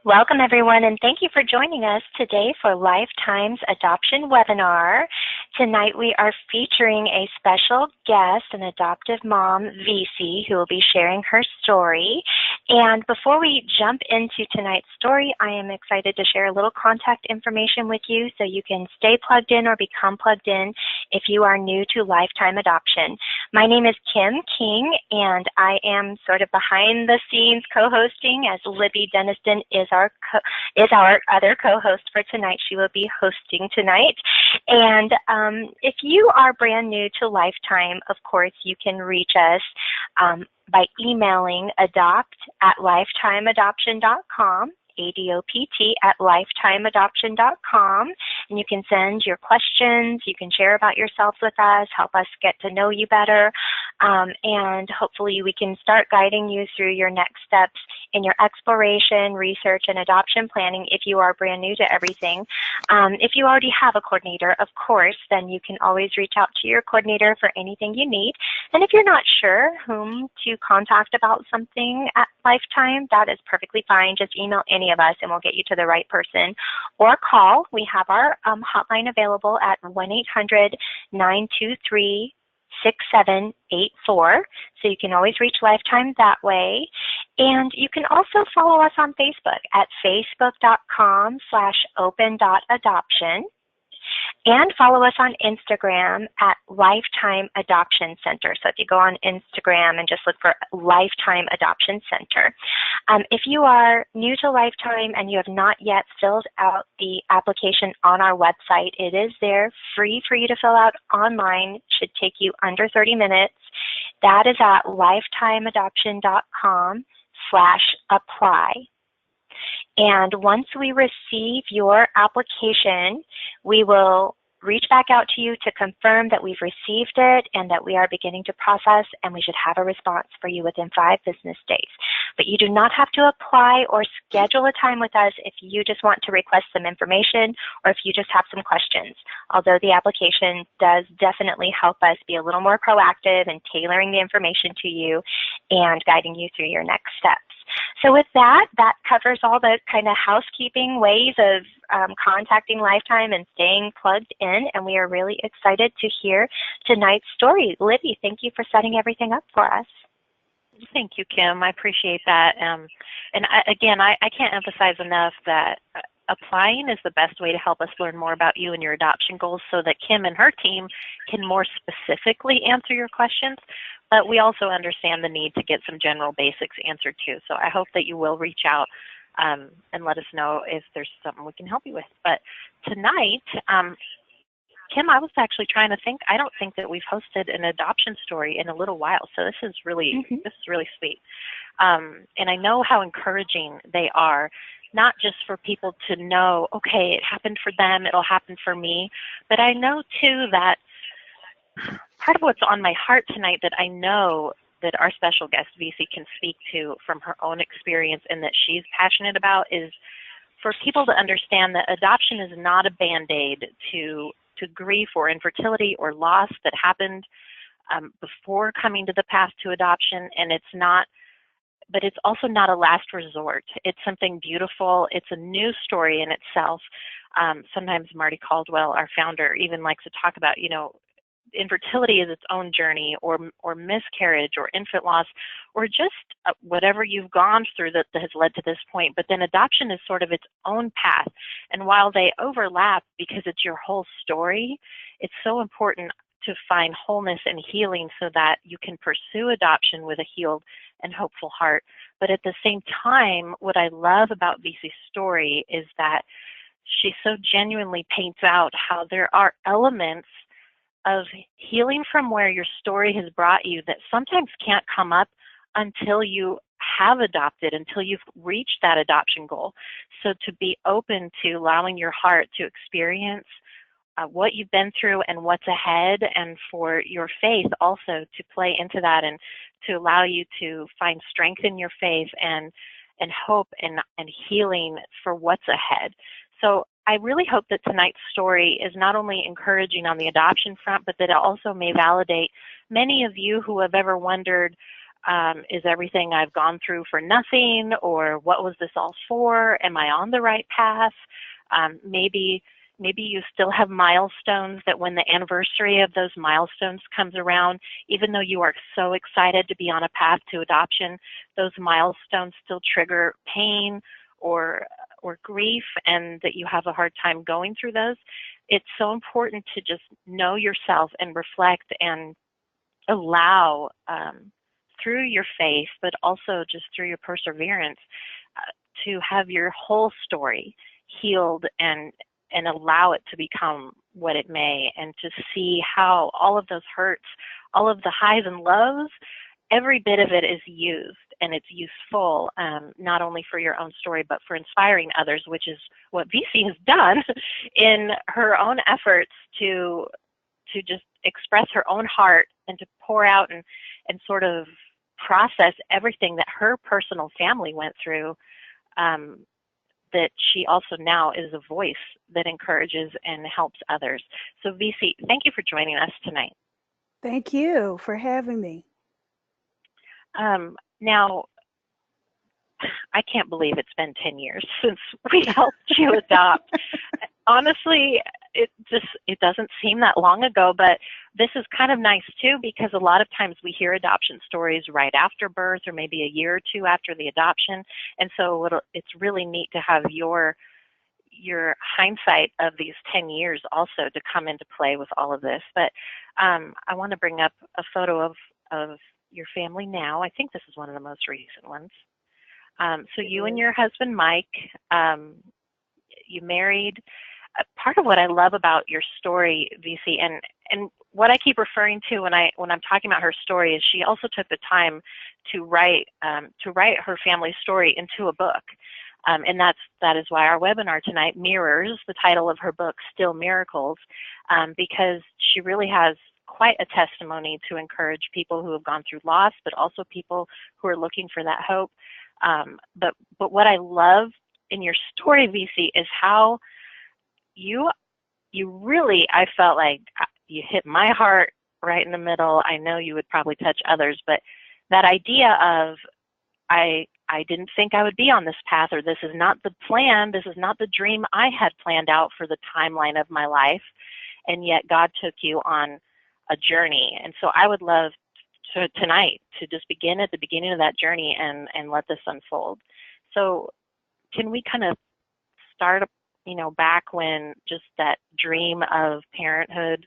Welcome, everyone, and thank you for joining us today for Lifetime's Adoption Webinar. Tonight we are featuring a special guest, an adoptive mom, VeeSee, who will be sharing her story. And before we jump into tonight's story, I am excited to share a little contact information with you so you can stay plugged in or become plugged in if you are new to Lifetime Adoption. My name is Kim King, and I am sort of behind the scenes co-hosting, as Libby Denniston is our other co-host for tonight. She will be hosting tonight. And if you are brand new to Lifetime, of course, you can reach us by emailing adopt@lifetimeadoption.com. ADOPT@lifetimeadoption.com, and you can send your questions, you can share about yourself with us, help us get to know you better, and hopefully we can start guiding you through your next steps in your exploration, research, and adoption planning if you are brand new to everything. If you already have a coordinator, of course, then you can always reach out to your coordinator for anything you need. And if you're not sure whom to contact about something at Lifetime, that is perfectly fine. Just email any of us and we'll get you to the right person, or call. We have our hotline available at 1-800-923-6784, so you can always reach Lifetime that way. And you can also follow us on Facebook at facebook.com/open.adoption. And follow us on Instagram at Lifetime Adoption Center. So if you go on Instagram and just look for Lifetime Adoption Center. If you are new to Lifetime and you have not yet filled out the application on our website, it is there free for you to fill out online. It should take you under 30 minutes. That is at lifetimeadoption.com/apply. And once we receive your application, we will reach back out to you to confirm that we've received it and that we are beginning to process, and we should have a response for you within 5 business days. But you do not have to apply or schedule a time with us if you just want to request some information or if you just have some questions. Although the application does definitely help us be a little more proactive in tailoring the information to you and guiding you through your next steps. So with that, that covers all the kind of housekeeping ways of contacting Lifetime and staying plugged in, and we are really excited to hear tonight's story. Libby, thank you for setting everything up for us. Thank you, Kim. I appreciate that. Again, I can't emphasize enough that applying is the best way to help us learn more about you and your adoption goals so that Kim and her team can more specifically answer your questions. But we also understand the need to get some general basics answered too. So I hope that you will reach out and let us know if there's something we can help you with. But tonight, Kim, I was actually trying to think. I don't think that we've hosted an adoption story in a little while. So this is really sweet. And I know how encouraging they are, not just for people to know, okay, it happened for them, it'll happen for me. But I know too that part of what's on my heart tonight that I know that our special guest, VeeSee, can speak to from her own experience and that she's passionate about is for people to understand that adoption is not a Band-Aid to grief or infertility or loss that happened before coming to the path to adoption, and it's not, but it's also not a last resort. It's something beautiful. It's a new story in itself. Sometimes Marty Caldwell, our founder, even likes to talk about, infertility is its own journey, or miscarriage, or infant loss, or just whatever you've gone through that has led to this point. But then adoption is sort of its own path. And while they overlap because it's your whole story, it's so important to find wholeness and healing so that you can pursue adoption with a healed and hopeful heart. But at the same time, what I love about VeeSee's story is that she so genuinely paints out how there are elements of healing from where your story has brought you that sometimes can't come up until you have adopted, until you've reached that adoption goal. So to be open to allowing your heart to experience what you've been through and what's ahead, and for your faith also to play into that and to allow you to find strength in your faith and hope and healing for what's ahead. So I really hope that tonight's story is not only encouraging on the adoption front, but that it also may validate many of you who have ever wondered, Is everything I've gone through for nothing? Or what was this all for? Am I on the right path? Maybe you still have milestones that when the anniversary of those milestones comes around, even though you are so excited to be on a path to adoption, those milestones still trigger pain or grief, and that you have a hard time going through those. It's so important to just know yourself and reflect and allow, through your faith, but also just through your perseverance, to have your whole story healed and allow it to become what it may, and to see how all of those hurts, all of the highs and lows, every bit of it is used, and it's useful, not only for your own story, but for inspiring others, which is what VeeSee has done in her own efforts to just express her own heart and to pour out and sort of process everything that her personal family went through, that she also now is a voice that encourages and helps others. So VeeSee, thank you for joining us tonight. Thank you for having me. Now, I can't believe it's been 10 years since we helped you adopt. Honestly, it doesn't seem that long ago, but this is kind of nice too, because a lot of times we hear adoption stories right after birth or maybe a year or two after the adoption. And so it's really neat to have your hindsight of these 10 years also to come into play with all of this. But I want to bring up a photo of your family now. I think this is one of the most recent ones. So you and your husband, Mike, you married. Part of what I love about your story, VeeSee, and what I keep referring to when I'm talking about her story, is she also took the time to write her family story into a book, and that is why our webinar tonight mirrors the title of her book, Still Miracles, because she really has quite a testimony to encourage people who have gone through loss, but also people who are looking for that hope. But what I love in your story, VeeSee, is how you really, I felt like you hit my heart right in the middle. I know you would probably touch others, but that idea of I didn't think I would be on this path, or this is not the plan, this is not the dream I had planned out for the timeline of my life, and yet God took you on a journey. And so I would love tonight to just begin at the beginning of that journey and let this unfold. So can we kind of start, back when just that dream of parenthood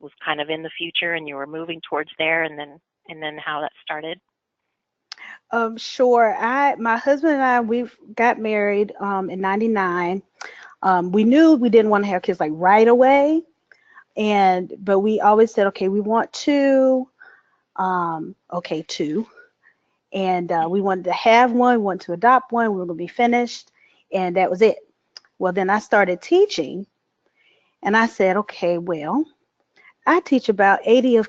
was kind of in the future and you were moving towards there, and then how that started? Sure. My husband and I, we got married in '99. We knew we didn't want to have kids like right away, but we always said, okay, we want two. Two. And we wanted to have one, we wanted to adopt one, we were going to be finished, and that was it. Well, then I started teaching, and I said, okay, well, I teach about 80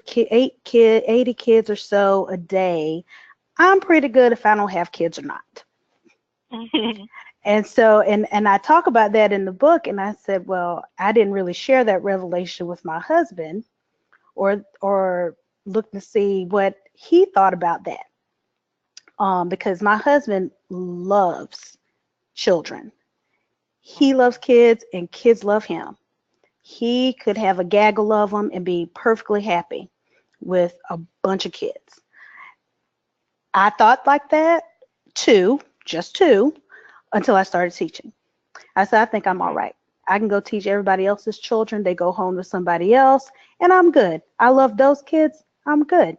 kids or so a day. I'm pretty good if I don't have kids or not. And so, and I talk about that in the book, and I said, well, I didn't really share that revelation with my husband, or look to see what he thought about that. Because my husband loves children. He loves kids, and kids love him. He could have a gaggle of them and be perfectly happy with a bunch of kids. I thought like that, just two, until I started teaching. I said, I think I'm all right. I can go teach everybody else's children. They go home to somebody else, and I'm good. I love those kids. I'm good.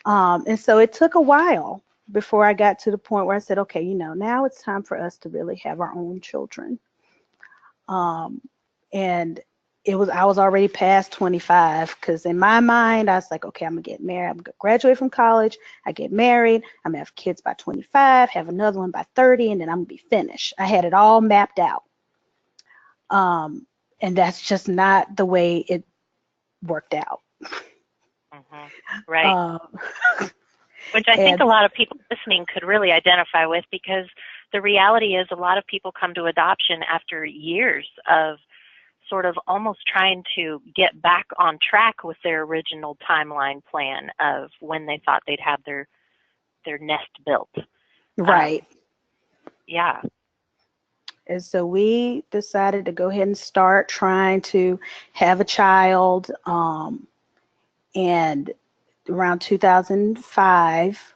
And so it took a while before I got to the point where I said, okay, now it's time for us to really have our own children. And I was already past 25, because in my mind, I was like, okay, I'm gonna get married. I'm gonna graduate from college. I get married. I'm gonna have kids by 25, have another one by 30, and then I'm gonna be finished. I had it all mapped out. And that's just not the way it worked out. Right. Which I think a lot of people listening could really identify with, because the reality is a lot of people come to adoption after years of sort of almost trying to get back on track with their original timeline plan of when they thought they'd have their their nest built. Right. Yeah. And so we decided to go ahead and start trying to have a child. And around 2005,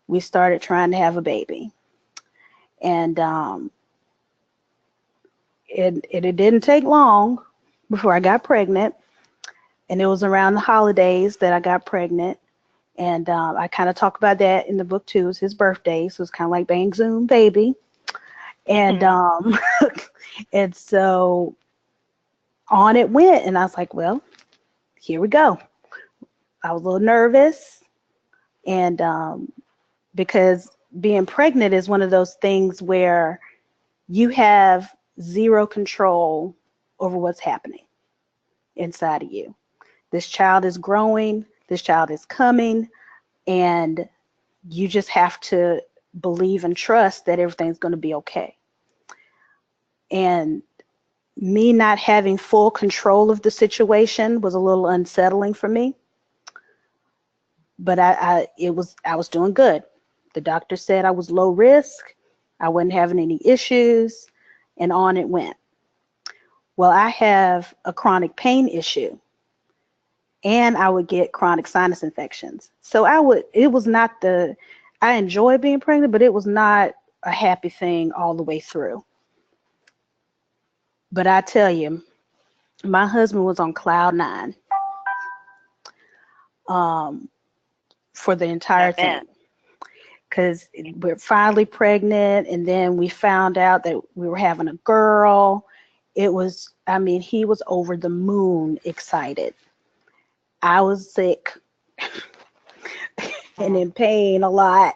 we started trying to have a baby. And it didn't take long before I got pregnant. And it was around the holidays that I got pregnant. And I kind of talk about that in the book too. It was his birthday, so it's kind of like bang zoom baby. And and so on it went, and I was like, well, here we go. I was a little nervous, and because being pregnant is one of those things where you have zero control over what's happening inside of you. This child is growing, this child is coming, and you just have to believe and trust that everything's going to be okay. And me not having full control of the situation was a little unsettling for me. But I was doing good. The doctor said I was low risk, I wasn't having any issues, and on it went. Well, I have a chronic pain issue, and I would get chronic sinus infections. So I enjoyed being pregnant, but it was not a happy thing all the way through. But I tell you, my husband was on cloud nine for the entire thing. Because we're finally pregnant, and then we found out that we were having a girl. He was over the moon excited. I was sick and in pain a lot,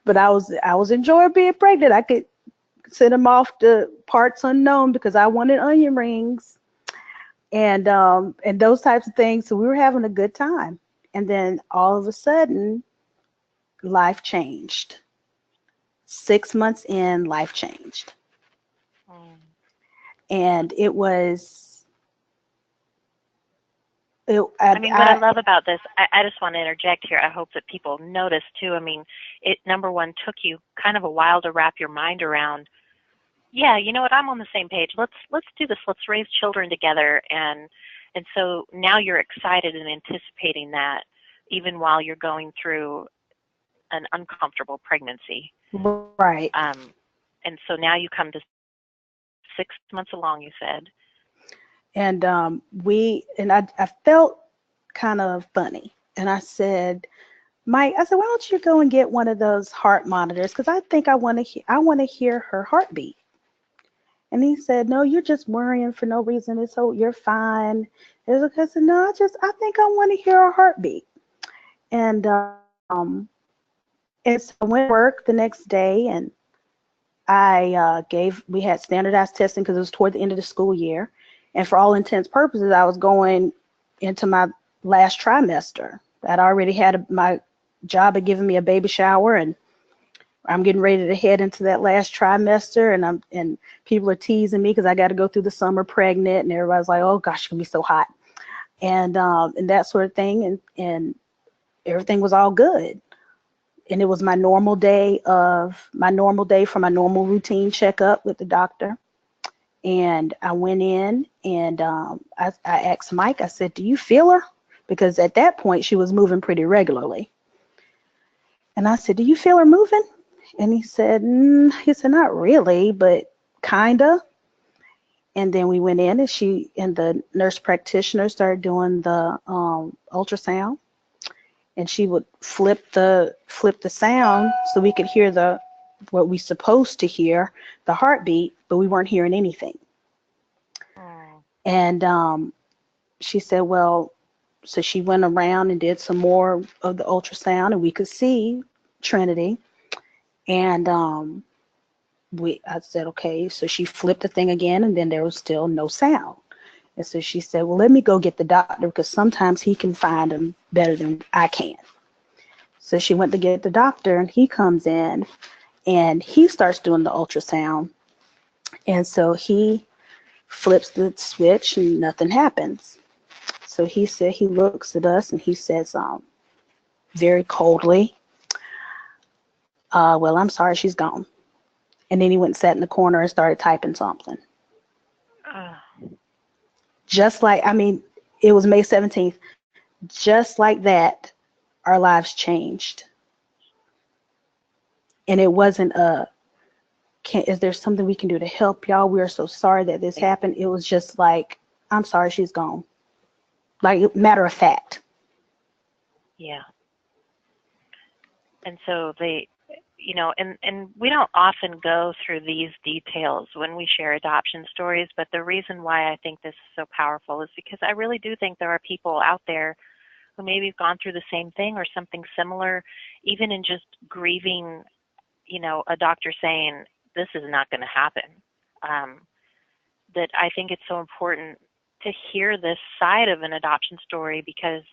but I was enjoying being pregnant. I could send him off to parts unknown because I wanted onion rings and those types of things. So we were having a good time. And then all of a sudden, life changed. 6 months in, life changed. And it was, what I love about this, I just want to interject here. I hope that people notice too. I mean, it, number one, took you kind of a while to wrap your mind around. Yeah, you know what? I'm on the same page. Let's do this. Let's raise children together. And so now you're excited and anticipating that, even while you're going through an uncomfortable pregnancy. Right. And so now you come to 6 months along, you said. And I felt kind of funny. And I said, Mike, why don't you go and get one of those heart monitors? Because I think I want to hear her heartbeat. And he said, no, you're just worrying for no reason. You're fine. I said, no, I think I want to hear her heartbeat. And so I went to work the next day, and we had standardized testing because it was toward the end of the school year. And for all intents and purposes, I was going into my last trimester. I'd already had my job had given me a baby shower, and I'm getting ready to head into that last trimester, and people are teasing me because I got to go through the summer pregnant, and everybody's like, oh gosh, it's gonna be so hot, and that sort of thing, and everything was all good. And it was my normal day for my normal routine checkup with the doctor. And I went in, and I asked Mike, I said, do you feel her? Because at that point she was moving pretty regularly. And I said, do you feel her moving? And he said, not really, but kinda. And then we went in, and the nurse practitioner started doing the ultrasound, and she would flip the sound so we could hear what we supposed to hear, the heartbeat, but we weren't hearing anything. And she said, well, so she went around and did some more of the ultrasound, and we could see Trinity. And I said, okay. So she flipped the thing again, and then there was still no sound. And so she said, well, let me go get the doctor, because sometimes he can find them better than I can. So she went to get the doctor, and he comes in, and he starts doing the ultrasound. And so he flips the switch, and nothing happens. So he said, he looks at us, and he says, very coldly, Well, I'm sorry, she's gone. And then he went and sat in the corner and started typing something. Uh, Just like, I mean, it was May 17th. Just like that, our lives changed. And it wasn't is there something we can do to help y'all? We are so sorry that this happened. It was just like, I'm sorry, she's gone. Like, matter of fact. yeah. And so they, you know, and we don't often go through these details when we share adoption stories, but the reason why I think this is so powerful is because I really do think there are people out there who maybe have gone through the same thing or something similar, even in just grieving, you know, a doctor saying, this is not going to happen. That I think it's so important to hear this side of an adoption story, because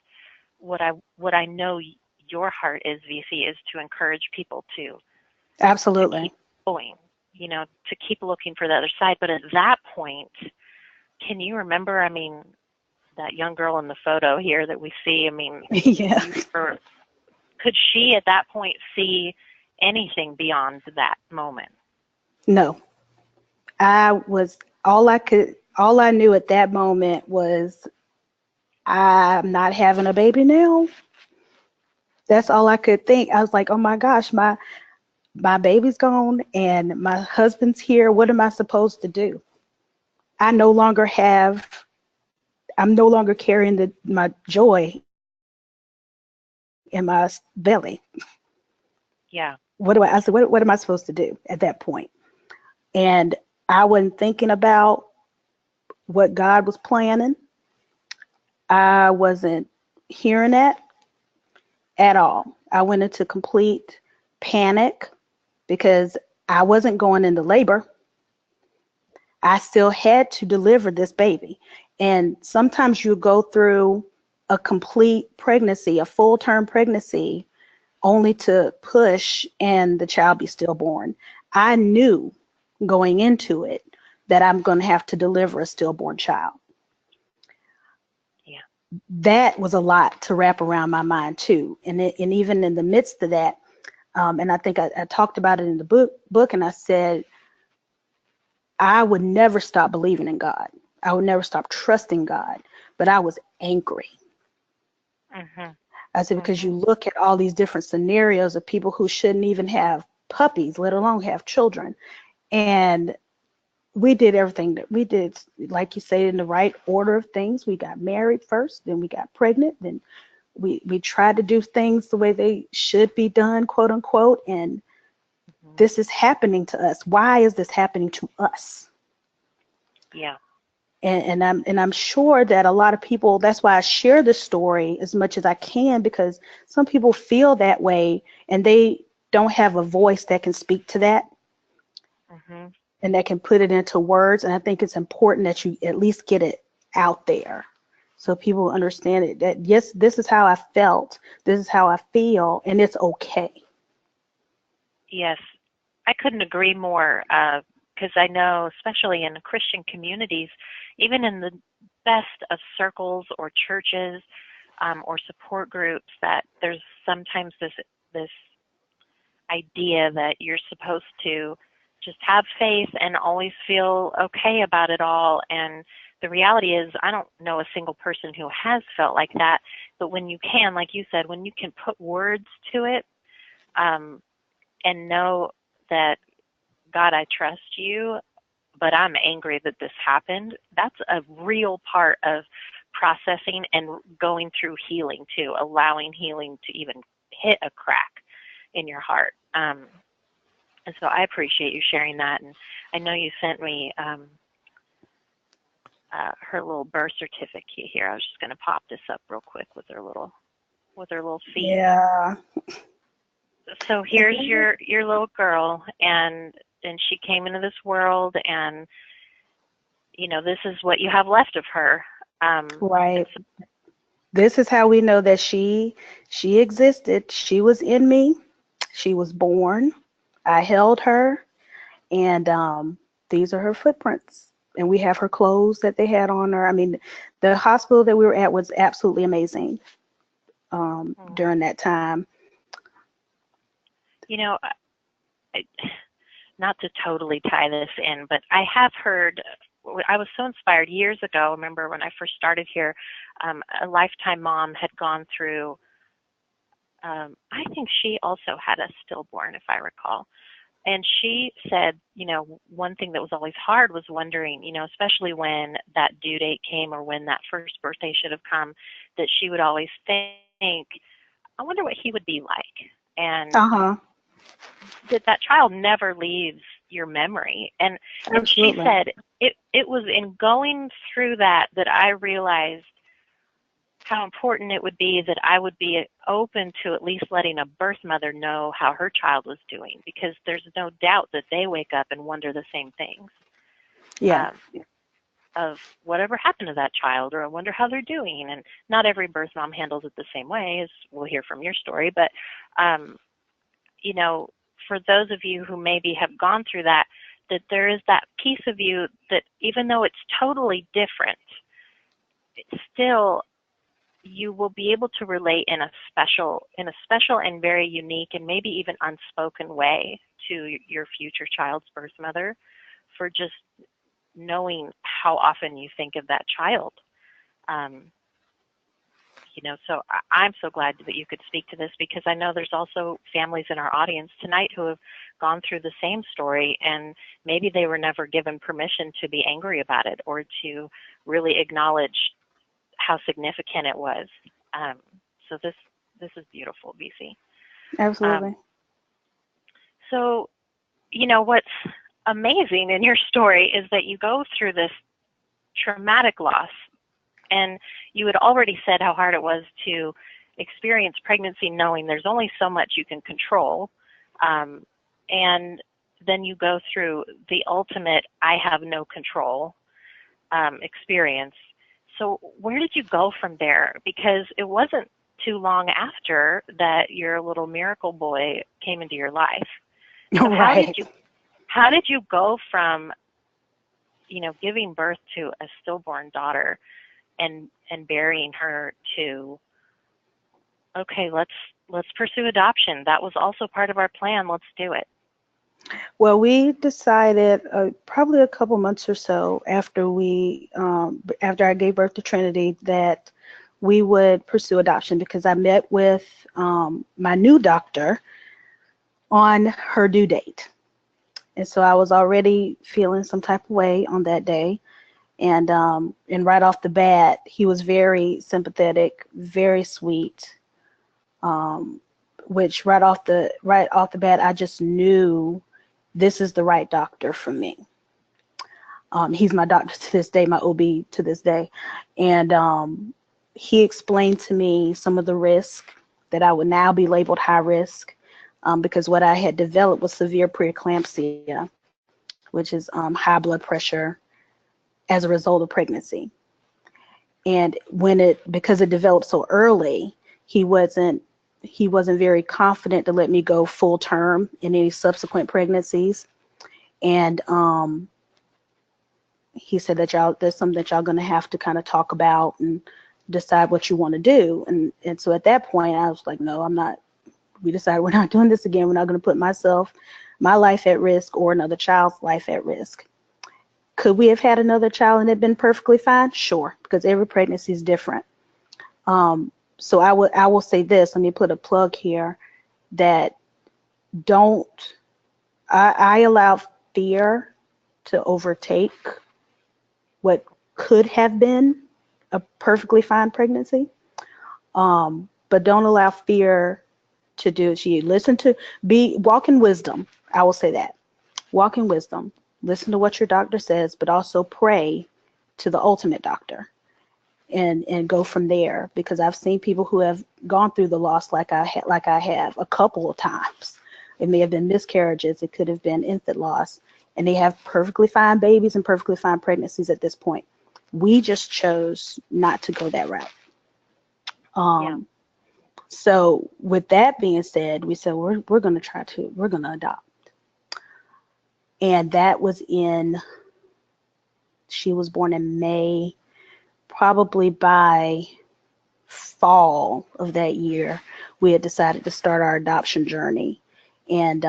what I know your heart is, VeeSee, is to encourage people to Absolutely. keep going, you know, to keep looking for the other side. But at that point, can you remember, I mean, that young girl in the photo here that we see, I mean, Yeah. could she at that point see anything beyond that moment? No. All I knew at that moment was I'm not having a baby now. That's all I could think. I was like, oh my gosh, my baby's gone and my husband's here. What am I supposed to do? I no longer have, I'm no longer carrying my joy in my belly. Yeah. I said, what am I supposed to do at that point? And I wasn't thinking about what God was planning. I wasn't hearing that at all. I went into complete panic because I wasn't going into labor. I still had to deliver this baby. And sometimes you go through a complete pregnancy, a full term pregnancy, only to push and the child be stillborn. I knew going into it that I'm going to have to deliver a stillborn child. Yeah. That was a lot to wrap around my mind too. And even in the midst of that, and I think I talked about it in the book, and I said, I would never stop believing in God. I would never stop trusting God, but I was angry. Mm-hmm. I said, because you look at all these different scenarios of people who shouldn't even have puppies, let alone have children. And we did everything that we did, like you say, in the right order of things. We got married first, then we got pregnant, then we tried to do things the way they should be done, quote unquote. And this is happening to us. Why is this happening to us? Yeah. And I'm sure that a lot of people, that's why I share this story as much as I can, because some people feel that way and they don't have a voice that can speak to that Mm-hmm. and that can put it into words. And I think it's important that you at least get it out there so people understand it, that yes, this is how I felt, this is how I feel, and it's okay. Yes, I couldn't agree more, because I know, especially in Christian communities, even in the best of circles or churches or support groups, that there's sometimes this idea that you're supposed to just have faith and always feel okay about it all. And the reality is, I don't know a single person who has felt like that. But when you can, like you said, when you can put words to it, and know that, God, I trust you, but I'm angry that this happened, that's a real part of processing and going through healing too, allowing healing to even hit a crack in your heart. And so I appreciate you sharing that. And I know you sent me her little birth certificate here. I was just going to pop this up real quick with her little feet. Yeah. So here's your little girl, and she came into this world, and you know, this is what you have left of her. Right. This is how we know that she existed. She was in me. She was born. I held her, and these are her footprints. And we have her clothes that they had on her. I mean, the hospital that we were at was absolutely amazing during that time. You know, not to totally tie this in, but I have heard, I was so inspired years ago. I remember when I first started here, a Lifetime mom had gone through, I think she also had a stillborn, if I recall. And she said, one thing that was always hard was wondering, especially when that due date came or when that first birthday should have come, that she would always think, I wonder what he would be like. And that child never leaves your memory. And she said it was in going through that I realized how important it would be that I would be open to at least letting a birth mother know how her child was doing, because there's no doubt that they wake up and wonder the same things. Yeah. Of whatever happened to that child, or I wonder how they're doing. And not every birth mom handles it the same way, as we'll hear from your story. But, for those of you who maybe have gone through that there is that piece of you that even though it's totally different, it's still, you will be able to relate in a special and very unique and maybe even unspoken way to your future child's birth mother, for just knowing how often you think of that child. So I'm so glad that you could speak to this, because I know there's also families in our audience tonight who have gone through the same story, and maybe they were never given permission to be angry about it or to really acknowledge how significant it was. So this is beautiful, VeeSee. Absolutely. So, what's amazing in your story is that you go through this traumatic loss, and you had already said how hard it was to experience pregnancy knowing there's only so much you can control, and then you go through the ultimate I have no control experience. So where did you go from there? Because it wasn't too long after that your little miracle boy came into your life. So Right. how did you go from, giving birth to a stillborn daughter and burying her to, okay, let's pursue adoption. That was also part of our plan. Let's do it. Well, we decided probably a couple months or so after after I gave birth to Trinity, that we would pursue adoption, because I met with my new doctor on her due date. And so I was already feeling some type of way on that day. And right off the bat, he was very sympathetic, very sweet, which right off the bat, I just knew this is the right doctor for me. He's my doctor to this day, my OB to this day. And he explained to me some of the risk that I would now be labeled high risk, because what I had developed was severe preeclampsia, which is high blood pressure as a result of pregnancy. And because it developed so early, he wasn't very confident to let me go full term in any subsequent pregnancies. And he said that there's something that y'all going to have to kind of talk about and decide what you want to do. And so at that point, I was like, no, I'm not. We decided we're not doing this again. We're not going to put my life at risk, or another child's life at risk. Could we have had another child and it been perfectly fine? Sure, because every pregnancy is different. So I will say this. Let me put a plug here, that I allow fear to overtake what could have been a perfectly fine pregnancy. But don't allow fear to do it to you. Walk in wisdom. I will say that. Walk in wisdom. Listen to what your doctor says, but also pray to the ultimate doctor, and go from there. Because I've seen people who have gone through the loss like I have a couple of times. It may have been miscarriages. It could have been infant loss. And they have perfectly fine babies and perfectly fine pregnancies at this point. We just chose not to go that route. So with that being said, we said we're going to adopt. And that was she was born in May. Probably by fall of that year, we had decided to start our adoption journey. And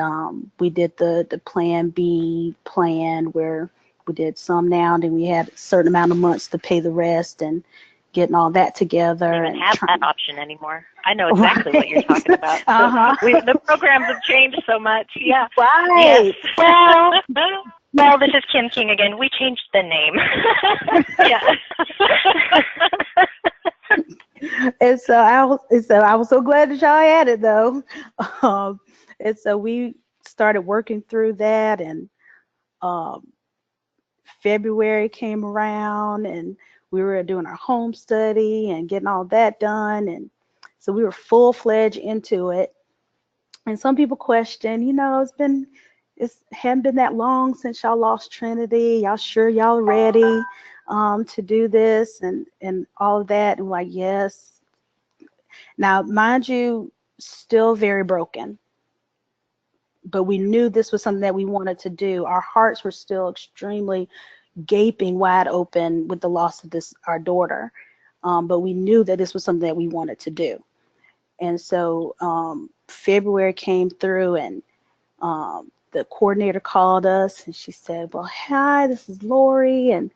we did the Plan B plan where we did some now, and then we had a certain amount of months to pay the rest, and getting all that together. I don't even and have that option anymore. I know exactly what you're talking about. Uh-huh. The programs have changed so much. Yeah. Right. Yes. Well, this is Kim King again. We changed the name. Yeah. And so I was so glad that y'all had it though. And so we started working through that, and um, February came around, and we were doing our home study and getting all that done, and so we were full-fledged into it. And some people question, it hadn't been that long since y'all lost Trinity. Y'all sure y'all ready to do this and all of that? And we're like, yes. Now, mind you, still very broken, but we knew this was something that we wanted to do. Our hearts were still extremely gaping wide open with the loss of our daughter, but we knew that this was something that we wanted to do. And so February came through, and the coordinator called us, and she said, well, hi, this is Lori, and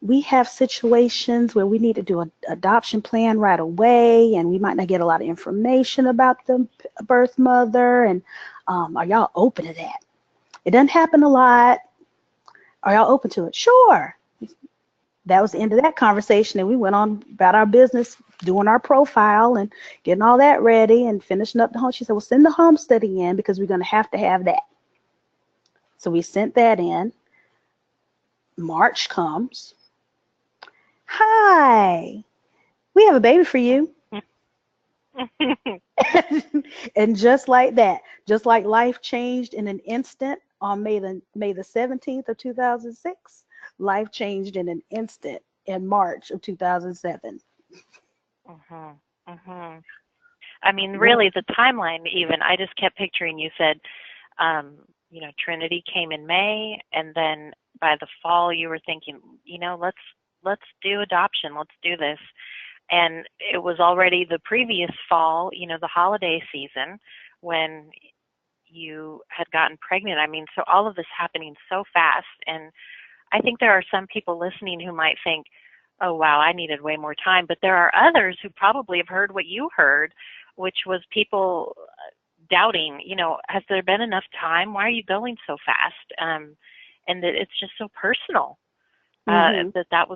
we have situations where we need to do an adoption plan right away, and we might not get a lot of information about the birth mother, and are y'all open to that? It doesn't happen a lot. Are y'all open to it? Sure. That was the end of that conversation, and we went on about our business, doing our profile and getting all that ready and finishing up the home. She said, well, send the home study in because we're going to have that. So we sent that in. March comes. Hi, we have a baby for you. And just like that, just like life changed in an instant on May the 17th of 2006, life changed in an instant in March of 2007. I mean, really, the timeline even, I just kept picturing, you said, Trinity came in May, and then by the fall you were thinking, let's do adoption, let's do this. And it was already the previous fall, the holiday season, when you had gotten pregnant. I mean, so all of this happening so fast. And I think there are some people listening who might think, oh, wow, I needed way more time. But there are others who probably have heard what you heard, which was people doubting, has there been enough time? Why are you going so fast? And that it's just so personal, that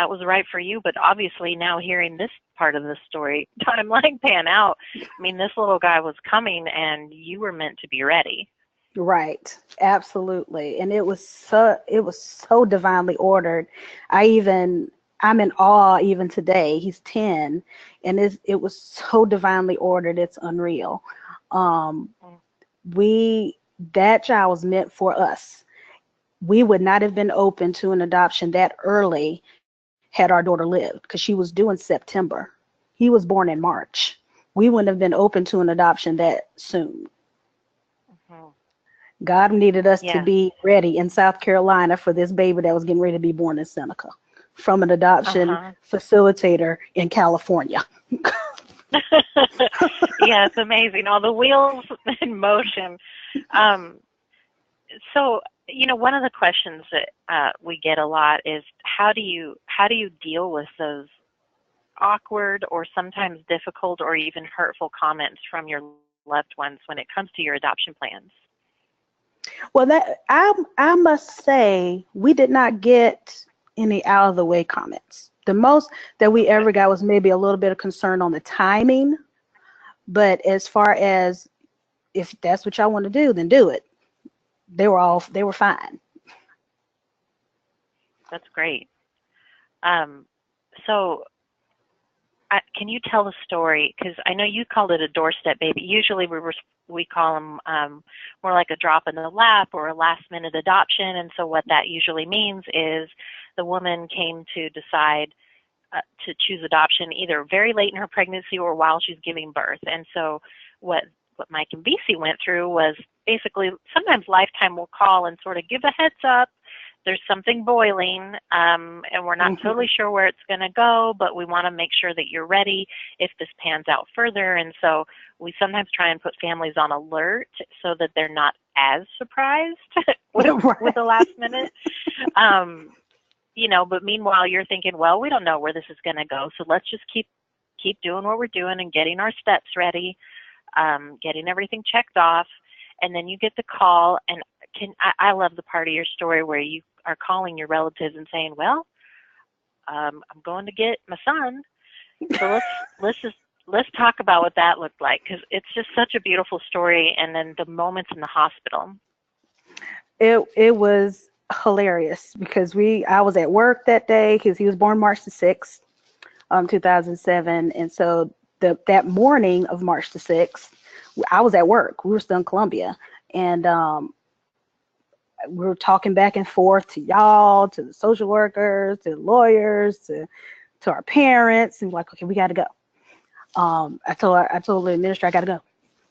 was right for you. But obviously now hearing this part of the story timeline pan out, I mean, this little guy was coming and you were meant to be ready. Right. Absolutely. And it was so divinely ordered. I'm in awe even today. He's 10, and it was so divinely ordered. It's unreal. That child was meant for us. We would not have been open to an adoption that early had our daughter lived, because she was due in September. He was born in March. We wouldn't have been open to an adoption that soon. God needed us to be ready in South Carolina for this baby that was getting ready to be born in Seneca from an adoption facilitator in California. Yeah, it's amazing. All the wheels in motion. So, one of the questions that we get a lot is how do you deal with those awkward or sometimes difficult or even hurtful comments from your loved ones when it comes to your adoption plans? Well, I must say we did not get any out of the way comments. The most that we ever got was maybe a little bit of concern on the timing, but as far as if that's what y'all want to do, then do it. They were fine. That's great. So can you tell the story? Because I know you called it a doorstep baby. Usually we call them more like a drop in the lap or a last-minute adoption. And so what that usually means is the woman came to decide to choose adoption either very late in her pregnancy or while she's giving birth. And so what Mike and VeeSee went through was basically sometimes Lifetime will call and sort of give a heads up there's something boiling, and we're not totally sure where it's going to go, but we want to make sure that you're ready if this pans out further. And so we sometimes try and put families on alert so that they're not as surprised with the last minute. But meanwhile, you're thinking, well, we don't know where this is going to go, so let's just keep doing what we're doing and getting our steps ready, getting everything checked off. And then you get the call, and I love the part of your story where you are calling your relatives and saying, well, I'm going to get my son, so let's talk about what that looked like, because it's just such a beautiful story. And then the moments in the hospital. It was hilarious because I was at work that day because he was born March the 6th, 2007, and so that morning of March the 6th, I was at work. We were still in Columbia, and we were talking back and forth to y'all, to the social workers, to the lawyers, to our parents, and like, okay, we got to go. I told the administrator, I got to go.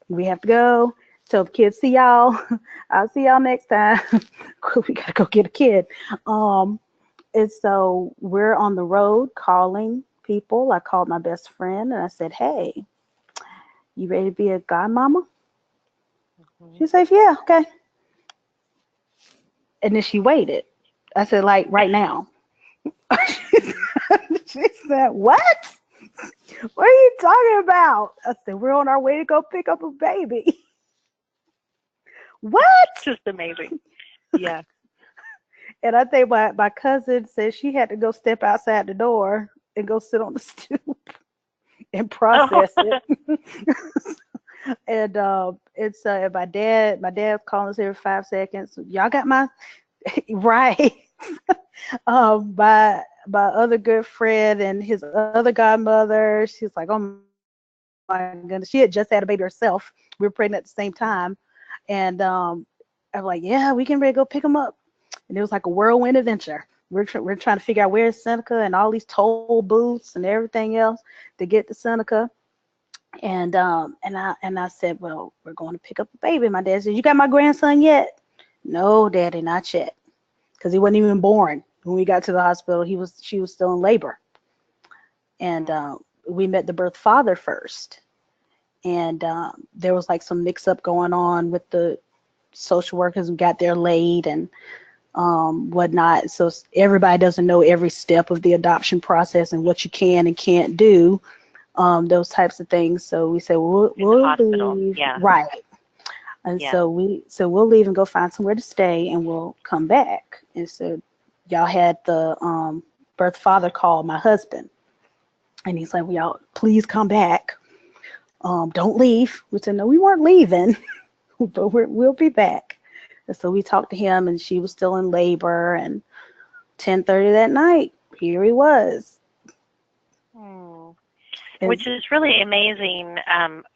We have to go. Tell the kids, see y'all. I'll see y'all next time. We got to go get a kid. And so we're on the road calling people. I called my best friend and I said, hey, you ready to be a godmama? She said, yeah, okay. And then she waited. I said, like, right now. She said, what? What are you talking about? I said, we're on our way to go pick up a baby. What? Just amazing. Yeah. And I think my cousin said she had to go step outside the door and go sit on the stoop and process it. And it's my dad's calling us every 5 seconds. Y'all got my right. My other good friend and his other godmother, she's like, oh my goodness, she had just had a baby herself. We were pregnant at the same time, and I'm like, yeah, we can ready to go pick him up. And it was like a whirlwind adventure. We're trying to figure out where's Seneca and all these toll booths and everything else to get to Seneca. And I said, well, we're going to pick up a baby. My dad said, you got my grandson yet? No, Daddy, not yet, because he wasn't even born when we got to the hospital. She was still in labor, and we met the birth father first, and there was like some mix up going on with the social workers who got there late and whatnot. So everybody doesn't know every step of the adoption process and what you can and can't do. Those types of things. So we said, we'll leave. Yeah. Right. And so we'll leave and go find somewhere to stay and we'll come back. And so y'all had the birth father call my husband. And he's like, well, y'all, please come back. Don't leave. We said, no, we weren't leaving, but we'll be back. And so we talked to him, and she was still in labor. And 10:30 that night, here he was. Which is really amazing.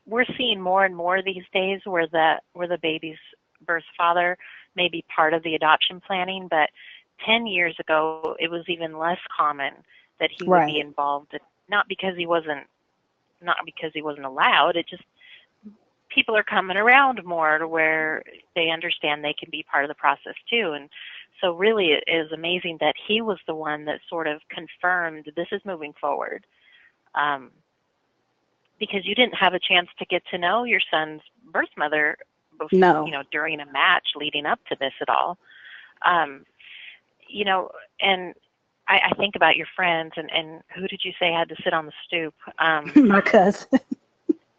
We're seeing more and more these days where the baby's birth father may be part of the adoption planning, but 10 years ago it was even less common that he would be involved. Not because he wasn't allowed. It just, people are coming around more to where they understand they can be part of the process too. And so really it is amazing that he was the one that sort of confirmed this is moving forward. Because you didn't have a chance to get to know your son's birth mother before, during a match leading up to this at all. And I think about your friends, and who did you say had to sit on the stoop? My cousin.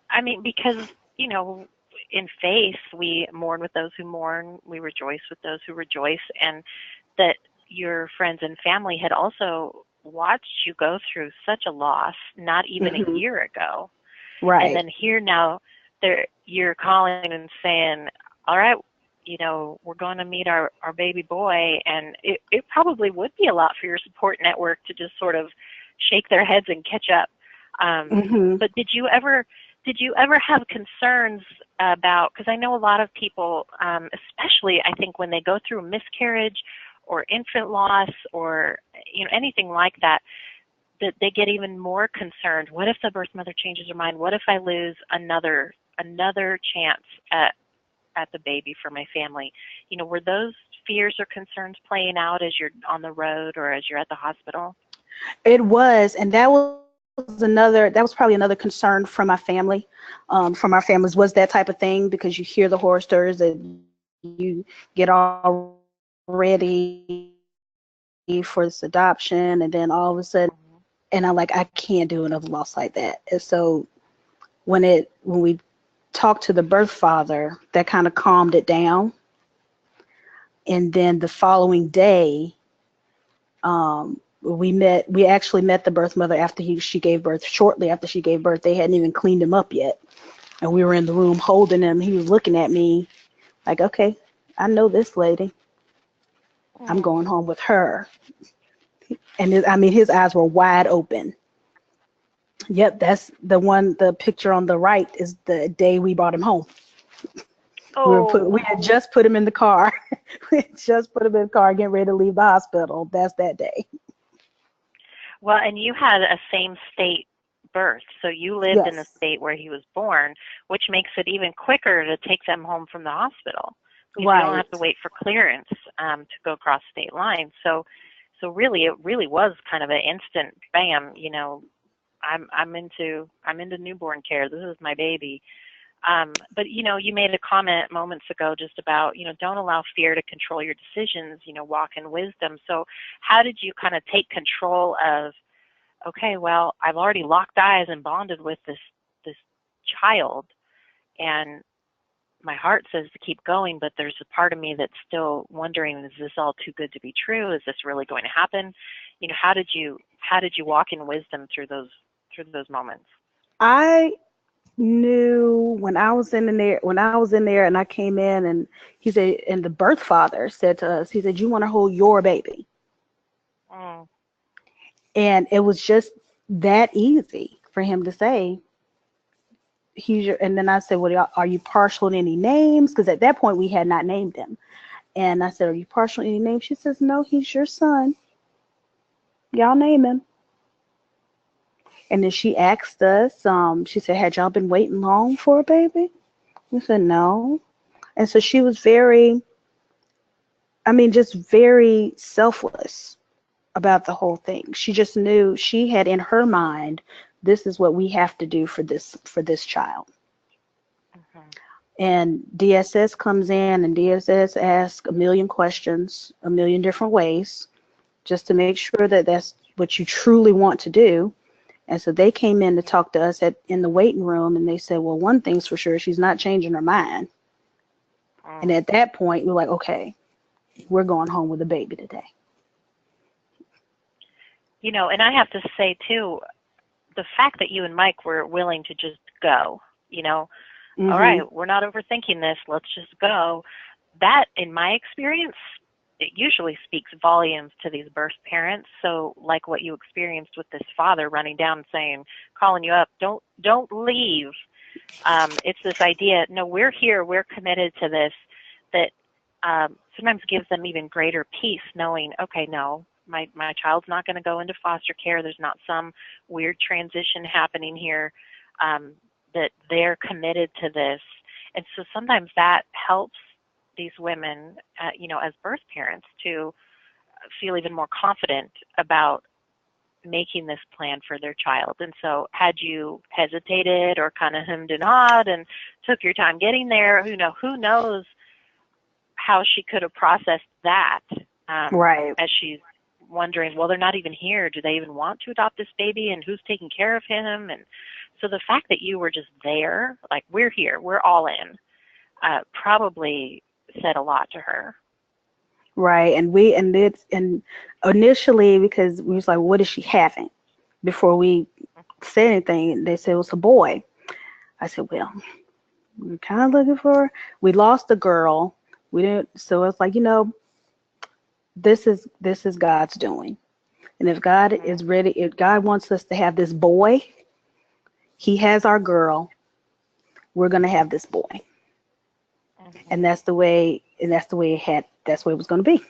I mean, because, in faith, we mourn with those who mourn, we rejoice with those who rejoice, and that your friends and family had also watched you go through such a loss not even a year ago. Right. And then here now you're calling and saying, all right, we're going to meet our baby boy. And it probably would be a lot for your support network to just sort of shake their heads and catch up. But did you ever have concerns about, because I know a lot of people, especially I think when they go through a miscarriage or infant loss or anything like that, that they get even more concerned. What if the birth mother changes her mind? What if I lose another chance at the baby for my family? Were those fears or concerns playing out as you're on the road or as you're at the hospital? It was, and that was probably another concern from my family, from our families, was that type of thing, because you hear the horror stories that you get all ready for this adoption, and then all of a sudden, and I'm like, I can't do another loss like that. And so when we talked to the birth father, that kind of calmed it down. And then the following day, we actually met the birth mother after she gave birth. Shortly after she gave birth, they hadn't even cleaned him up yet, and we were in the room holding him. He was looking at me like, okay, I know this lady. I'm going home with her. And his eyes were wide open. Yep, that's the picture on the right is the day we brought him home. We had just put him in the car. We had just put him in the car, getting ready to leave the hospital. That's that day. Well, and you had a same state birth, so you lived in the state where he was born, which makes it even quicker to take them home from the hospital, because you don't have to wait for clearance to go across state lines. So really, it really was kind of an instant bam. You know, I'm into newborn care. This is my baby. But you know, you made a comment moments ago just about, you know, don't allow fear to control your decisions. You know, walk in wisdom. So how did you kind of take control of, okay, well, I've already locked eyes and bonded with this child, and my heart says to keep going, but there's a part of me that's still wondering, is this all too good to be true? Is this really going to happen? You know, how did you walk in wisdom through those moments? I knew when I was in there and I came in, and he said, and the birth father said to us, he said, you want to hold your baby. And it was just that easy for him to say, and then I said, well, are you partial in any names? Because at that point we had not named him. And I said, are you partial in any names? She says, no, he's your son. Y'all name him. And then she asked us, she said, had y'all been waiting long for a baby? We said, no. And so she was just very selfless about the whole thing. She just knew, she had in her mind, this is what we have to do for this child. And DSS comes in, and DSS asks a million questions, a million different ways, just to make sure that that's what you truly want to do. And so they came in to talk to us in the waiting room, and they said, well, one thing's for sure, she's not changing her mind. And at that point, we're like, okay, we're going home with a baby today. You know, and I have to say, too, the fact that you and Mike were willing to just go, you know, all right, we're not overthinking this, let's just go. That, in my experience, it usually speaks volumes to these birth parents. So like what you experienced with this father running down and saying, calling you up, don't leave. It's this idea, no, we're here, we're committed to this, that sometimes gives them even greater peace, knowing, okay, no, my child's not going to go into foster care. There's not some weird transition happening here, that they're committed to this. And so sometimes that helps these women, you know, as birth parents, to feel even more confident about making this plan for their child. And so had you hesitated or kind of hemmed and hawed and took your time getting there, who knows how she could have processed that, as she's wondering, well, they're not even here. Do they even want to adopt this baby? And who's taking care of him? And so the fact that you were just there, like, we're here, we're all in, probably said a lot to her. Right. And initially, because we was like, what is she having? Before we said anything, they said it was a boy. I said, well, we're kind of looking for, we lost a girl. We didn't, so it's like, this is God's doing. And if God is ready, if God wants us to have this boy, he has our girl, we're going to have this boy. And that's the way it was going to be.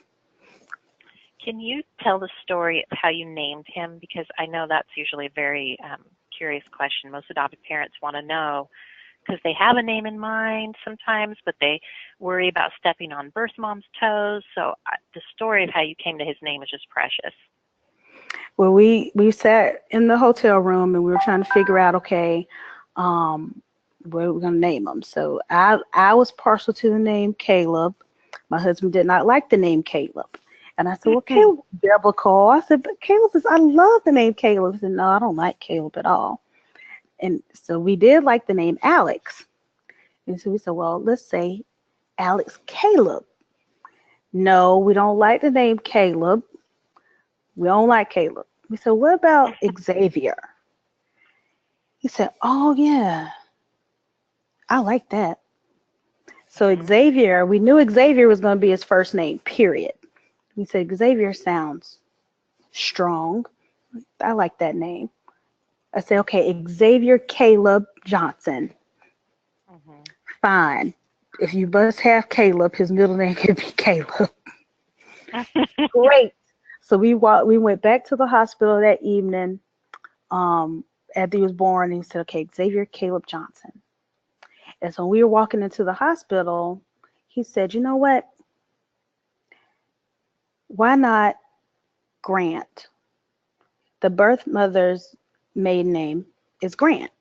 Can you tell the story of how you named him? Because I know that's usually a very curious question. Most adoptive parents want to know, because they have a name in mind sometimes, but they worry about stepping on birth mom's toes. So the story of how you came to his name is just precious. Well, we sat in the hotel room and we were trying to figure out, okay, what we're gonna name him. So I was partial to the name Caleb. My husband did not like the name Caleb. And I said, well, Caleb is biblical. I said, but I love the name Caleb. He said, no, I don't like Caleb at all. And so we did like the name Alex. And so we said, well, let's say Alex Caleb. No, we don't like the name Caleb. We don't like Caleb. We said, what about Xavier? He said, oh, yeah, I like that. So Xavier, we knew Xavier was going to be his first name, period. We said, Xavier sounds strong. I like that name. I said, okay, Xavier Caleb Johnson. Fine. If you must have Caleb, his middle name could be Caleb. Great. So we went back to the hospital that evening after he was born, and he said, okay, Xavier Caleb Johnson. And so we were walking into the hospital, he said, you know what? Why not Grant? The birth mother's maiden name is Grant.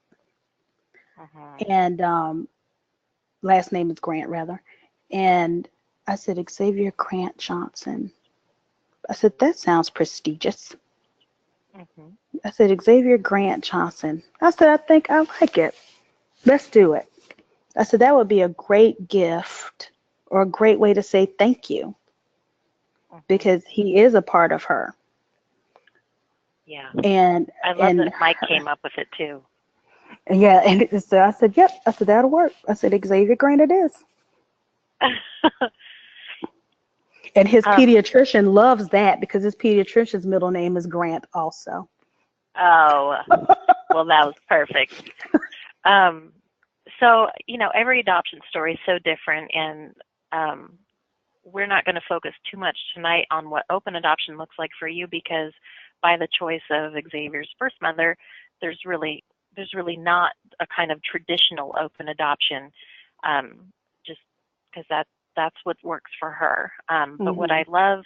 And last name is Grant, rather. And I said, Xavier Grant Johnson. I said, that sounds prestigious. I said, Xavier Grant Johnson. I said, I think I like it. Let's do it. I said, that would be a great gift or a great way to say thank you because he is a part of her. Yeah. And I love that Mike came up with it too. Yeah. And so I said, yep. I said, that'll work. I said, Xavier Grant it is. And his pediatrician loves that because his pediatrician's middle name is Grant also. Oh, well, that was perfect. So, every adoption story is so different, and we're not going to focus too much tonight on what open adoption looks like for you because by the choice of Xavier's birth mother, there's really not a kind of traditional open adoption, just because that's what works for her. But what I love,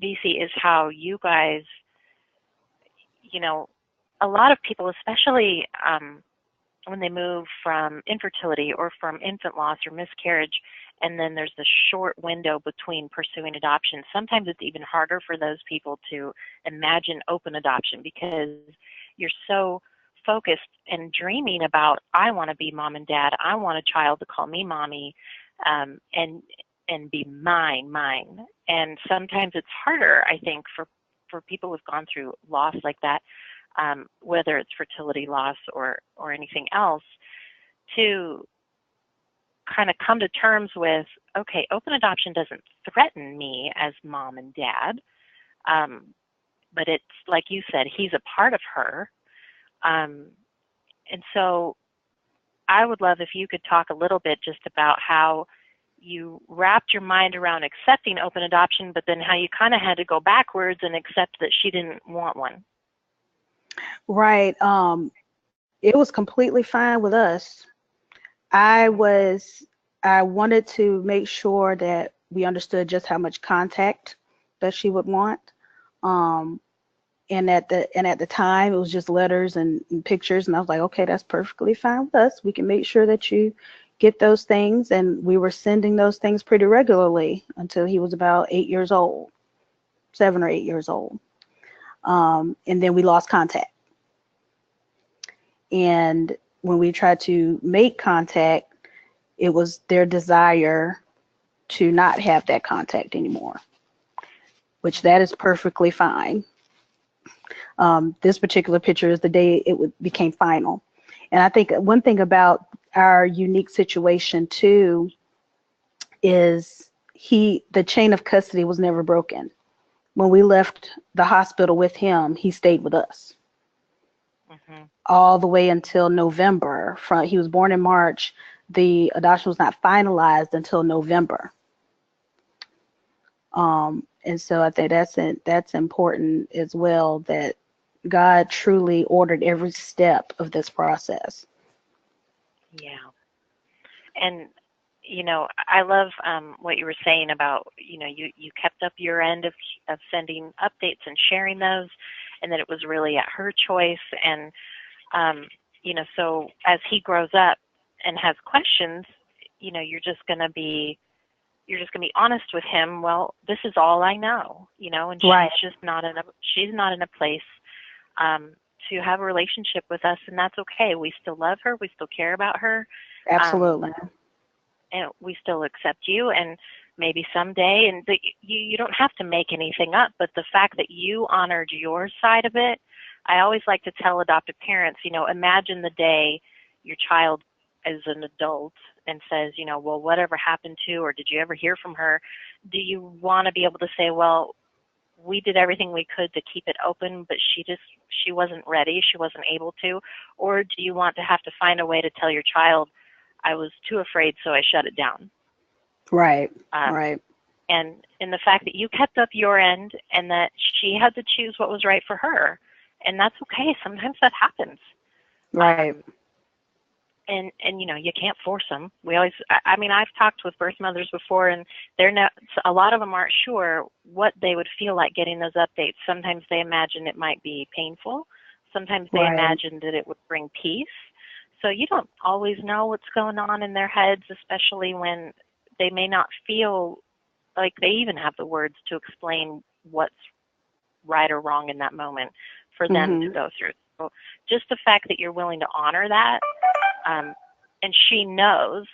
VeeSee, is how you guys, a lot of people, especially when they move from infertility or from infant loss or miscarriage, and then there's the short window between pursuing adoption, sometimes it's even harder for those people to imagine open adoption because you're so focused and dreaming about, I want to be mom and dad, I want a child to call me mommy, and be mine. And sometimes it's harder, I think, for people who've gone through loss like that, whether it's fertility loss or anything else, to kind of come to terms with, okay, open adoption doesn't threaten me as mom and dad, but it's like you said, he's a part of her. And so I would love if you could talk a little bit just about how you wrapped your mind around accepting open adoption, but then how you kind of had to go backwards and accept that she didn't want one. Right. It was completely fine with us. I wanted to make sure that we understood just how much contact that she would want. And at the time it was just letters and pictures, and I was like, okay, that's perfectly fine with us. We can make sure that you get those things, and we were sending those things pretty regularly until he was about 8 years old, 7 or 8 years old. And then we lost contact. And when we tried to make contact, it was their desire to not have that contact anymore, which that is perfectly fine. This particular picture is the day became final. And I think one thing about our unique situation too is the chain of custody was never broken. When we left the hospital with him, he stayed with us all the way until November. He was born in March. The adoption was not finalized until November. And so I think that's important as well, that God truly ordered every step of this process. Yeah. And, I love what you were saying about, you kept up your end of sending updates and sharing those, and that it was really at her choice. And, so as he grows up and has questions, you're just going to be honest with him. Well, this is all I know, and Right. she's not in a place to have a relationship with us, and that's okay. We still love her. We still care about her. Absolutely. And we still accept you, and maybe someday, and you don't have to make anything up, but the fact that you honored your side of it, I always like to tell adoptive parents, imagine the day your child is an adult and says, well, whatever happened to, or did you ever hear from her? Do you want to be able to say, well, we did everything we could to keep it open, but she wasn't ready, she wasn't able to? Or do you want to have to find a way to tell your child, I was too afraid, so I shut it down? Right. Right. And in the fact that you kept up your end and that she had to choose what was right for her. And that's okay. Sometimes that happens. Right. And you can't force them. I've talked with birth mothers before, and a lot of them aren't sure what they would feel like getting those updates. Sometimes they imagine it might be painful. Sometimes they Right. imagine that it would bring peace. So you don't always know what's going on in their heads, especially when they may not feel like they even have the words to explain what's right or wrong in that moment for them to go through. So just the fact that you're willing to honor that, and she knows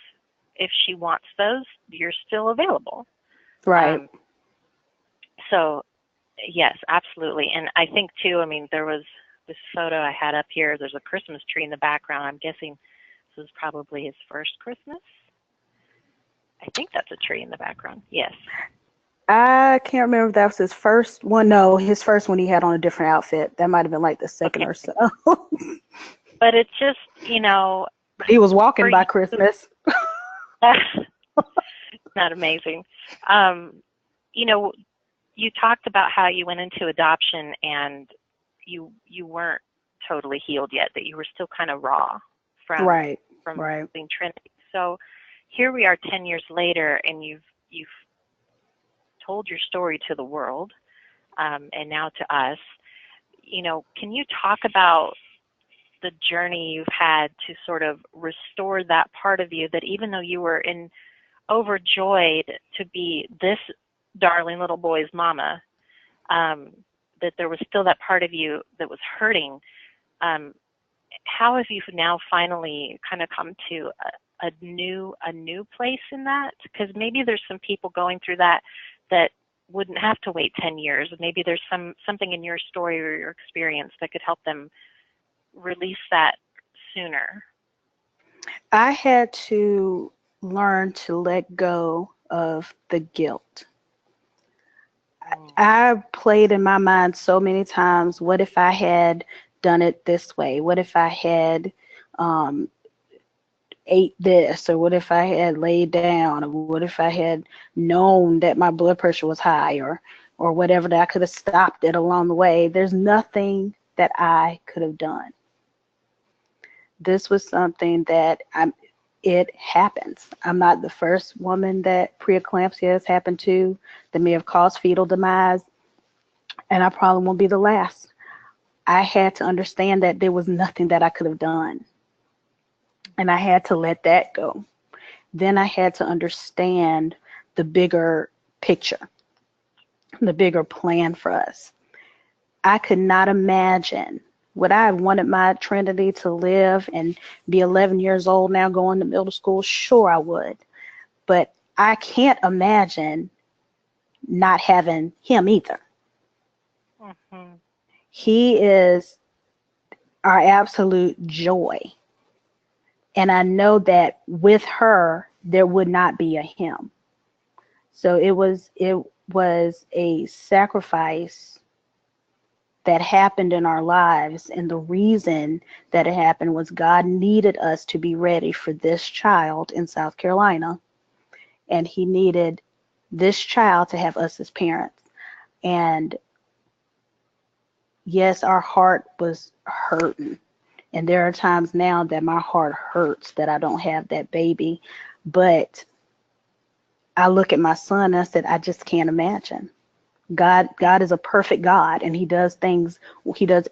if she wants those, you're still available. Right. So yes, absolutely. And I think too, there was this photo I had up here. There's a Christmas tree in the background. I'm guessing this was probably his first Christmas. I think that's a tree in the background. Yes. I can't remember if that was his first one. No, his first one he had on a different outfit. That might have been like the second or so. But it's just, He was walking by Christmas. Not amazing. You talked about how you went into adoption and you weren't totally healed yet, that you were still kind of raw from Right. being Trinity. So here we are 10 years later, and you've told your story to the world, and now to us. Can you talk about the journey you've had to sort of restore that part of you that, even though you were overjoyed to be this darling little boy's mama, that there was still that part of you that was hurting? How have you now finally kind of come to a new place in that? Because maybe there's some people going through that wouldn't have to wait 10 years. Maybe there's something in your story or your experience that could help them release that sooner. I had to learn to let go of the guilt. I played in my mind so many times, what if I had done it this way? What if I had ate this? Or what if I had laid down? Or what if I had known that my blood pressure was high? Or whatever, that I could have stopped it along the way. There's nothing that I could have done. This was something that it happens. I'm not the first woman that preeclampsia has happened to that may have caused fetal demise, and I probably won't be the last. I had to understand that there was nothing that I could have done, and I had to let that go. Then I had to understand the bigger picture, the bigger plan for us. I could not imagine. Would I have wanted my Trinity to live and be 11 years old now, going to middle school? Sure, I would. But I can't imagine not having him either. Mm-hmm. He is our absolute joy. And I know that with her, there would not be a him. So it was a sacrifice that happened in our lives, and the reason that it happened was God needed us to be ready for this child in South Carolina, and he needed this child to have us as parents. And yes, our heart was hurting, And there are times now that my heart hurts that I don't have that baby. But I look at my son and I said, I just can't imagine. God is a perfect God, and he does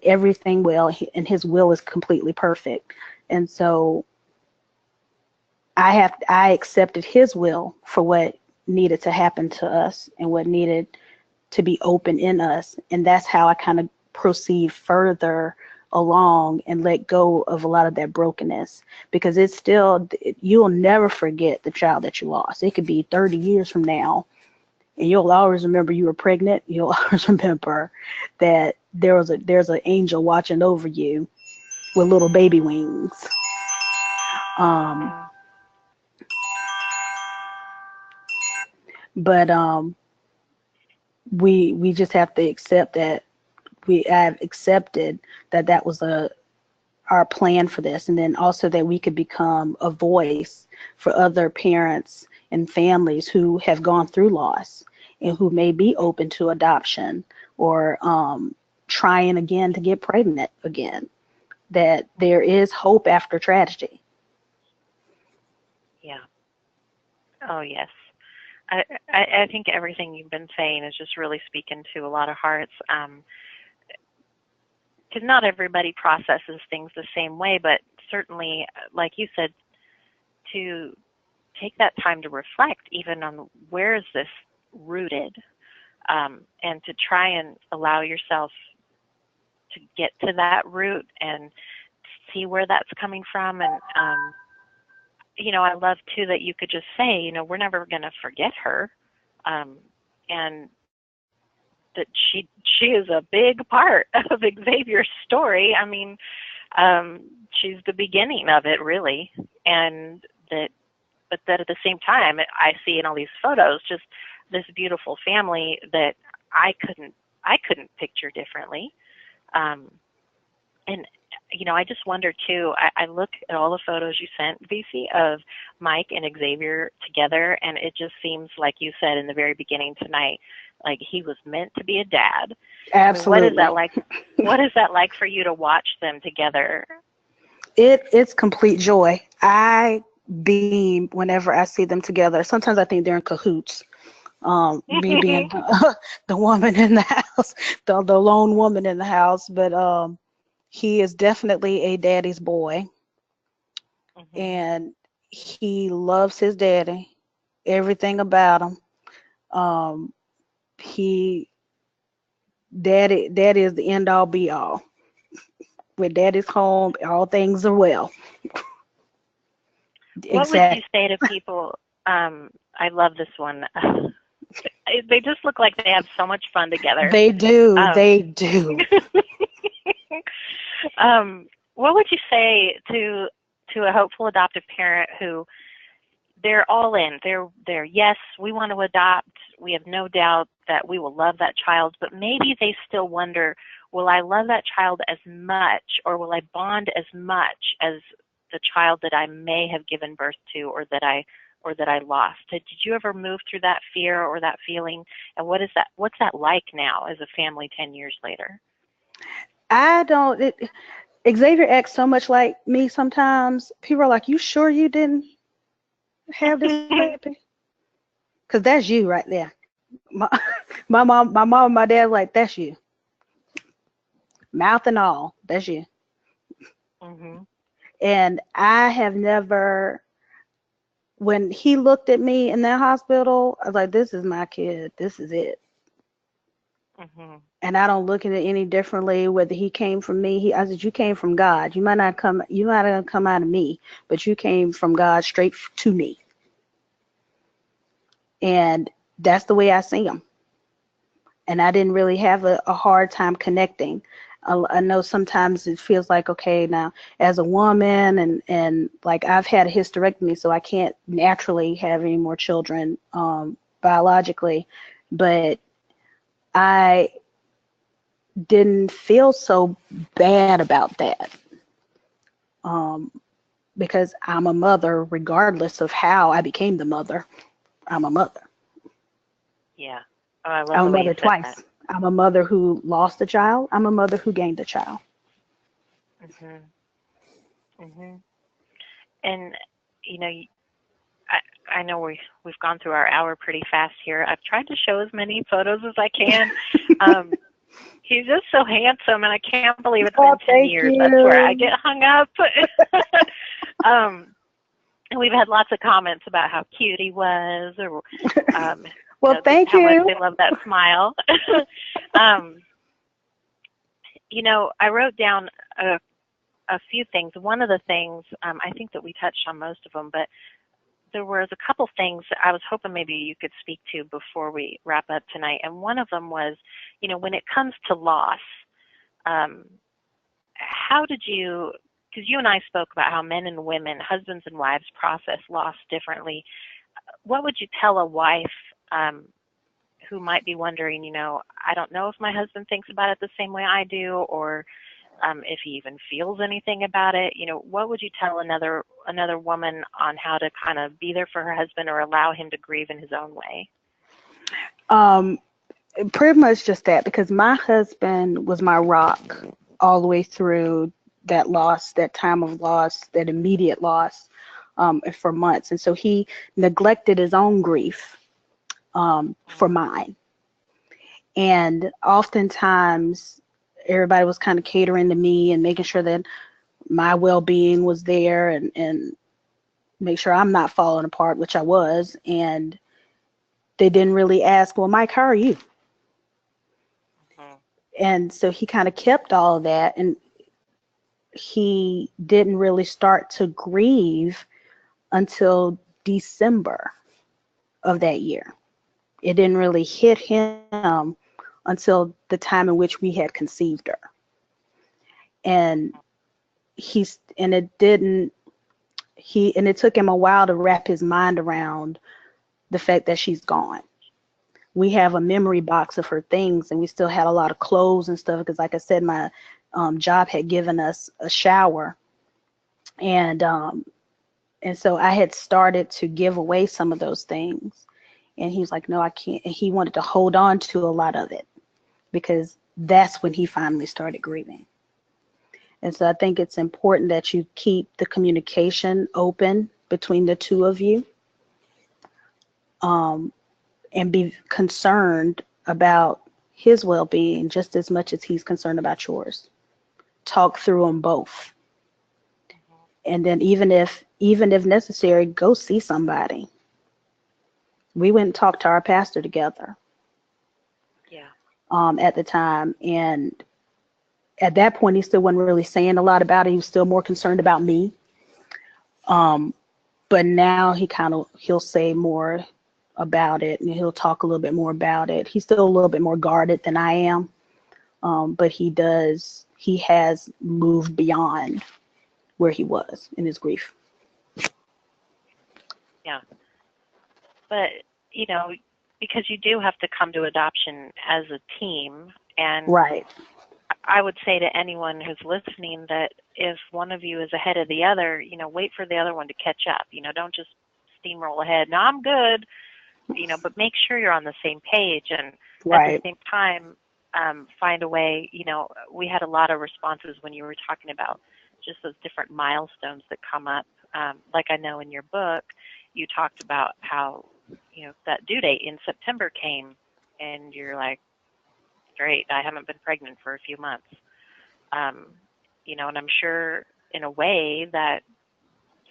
everything well, and his will is completely perfect. And so I accepted his will for what needed to happen to us and what needed to be open in us. And that's how I kind of proceed further along and let go of a lot of that brokenness, because you'll never forget the child that you lost. It could be 30 years from now, and you'll always remember you were pregnant. You'll always remember that there's an angel watching over you with little baby wings. But we just have to accept that I've accepted that was our plan for this, and then also that we could become a voice for other parents and families who have gone through loss and who may be open to adoption or trying again to get pregnant again, that there is hope after tragedy. Yeah. Oh, yes. I think everything you've been saying is just really speaking to a lot of hearts. Because not everybody processes things the same way, but certainly, like you said, to take that time to reflect even on where is this rooted, and to try and allow yourself to get to that root and see where that's coming from. And I love too that you could just say, we're never going to forget her, and that she is a big part of Xavier's story. I mean, she's the beginning of it, really, but that at the same time, I see in all these photos just this beautiful family that I couldn't picture differently. And I just wonder too, I look at all the photos you sent, VeeSee, of Mike and Xavier together, and it just seems like you said in the very beginning tonight, like he was meant to be a dad. Absolutely. I mean, what is that like? What is that like for you to watch them together? It's complete joy. I beam whenever I see them together. Sometimes I think they're in cahoots. Me being the woman in the house, the lone woman in the house, but he is definitely a daddy's boy, and he loves his daddy, everything about him. Daddy is the end all be all. When daddy's home, all things are well. What would you say to people? I love this one. They just look like they have so much fun together. They do. They do. What would you say to a hopeful adoptive parent who they're all in? They're yes, we want to adopt. We have no doubt that we will love that child, but maybe they still wonder, will I love that child as much, or will I bond as much as the child that I may have given birth to, or that I lost? Did you ever move through that fear or that feeling? And what's that like now as a family 10 years later? Xavier acts so much like me sometimes. People are like, you sure you didn't have this baby? Because that's you right there. My mom and my dad like, that's you. Mouth and all, that's you. And I have never, when he looked at me in that hospital, I was like, this is my kid. This is it. And I don't look at it any differently, whether he came from me. I said, you came from God. You might not come out of me, but you came from God straight to me. And that's the way I see him. And I didn't really have a hard time connecting. I know sometimes it feels like, okay, now as a woman and like I've had a hysterectomy, so I can't naturally have any more children biologically, but I didn't feel so bad about that because I'm a mother regardless of how I became the mother. I'm a mother. Yeah. Oh, I love I'm a the way mother you said twice. that. I'm a mother who lost a child. I'm a mother who gained a child. Hmm. And, you know, I know we've gone through our hour pretty fast here. I've tried to show as many photos as I can. He's just so handsome, and I can't believe it's been 10 years. You. That's where I get hung up. And we've had lots of comments about how cute he was, or well, thank how you. much they love that smile. You know, I wrote down a few things. One of the things, I think that we touched on most of them, but there was a couple things that I was hoping maybe you could speak to before we wrap up tonight. And one of them was, you know, when it comes to loss, how did you, because you and I spoke about how men and women, husbands and wives, process loss differently. What would you tell a wife who might be wondering, you know, I don't know if my husband thinks about it the same way I do, or if he even feels anything about it? You know, what would you tell another woman on how to kind of be there for her husband or allow him to grieve in his own way? Pretty much just that, because my husband was my rock all the way through that loss, that time of loss, that immediate loss, for months. And so he neglected his own grief for mine. And oftentimes everybody was kind of catering to me and making sure that my well-being was there, and make sure I'm not falling apart, which I was. And they didn't really ask, well, Mike, how are you? And so he kind of kept all of that, and he didn't really start to grieve until December of that year. It didn't really hit him until the time in which we had conceived her. And it took him a while to wrap his mind around the fact that she's gone. We have a memory box of her things, and we still had a lot of clothes and stuff, because like I said, my job had given us a shower, and so I had started to give away some of those things, and he was like, no, I can't. And he wanted to hold on to a lot of it, because that's when he finally started grieving. And so I think it's important that you keep the communication open between the two of you, and be concerned about his well-being just as much as he's concerned about yours. Talk through them both. And then even if necessary, go see somebody. We went and talked to our pastor together. Yeah. At the time. And at that point, he still wasn't really saying a lot about it. He was still more concerned about me. But now he'll say more about it, and he'll talk a little bit more about it. He's still a little bit more guarded than I am. But he has moved beyond where he was in his grief. Yeah. But, you know, because you do have to come to adoption as a team, and right. I would say to anyone who's listening that if one of you is ahead of the other, you know, wait for the other one to catch up. You know, don't just steamroll ahead. No, I'm good. You know, but make sure you're on the same page, and right. at the same time, find a way. You know, we had a lot of responses when you were talking about just those different milestones that come up. Like I know in your book, you talked about how, you know, that due date in September came, and you're like, great, I haven't been pregnant for a few months. You know, and I'm sure in a way that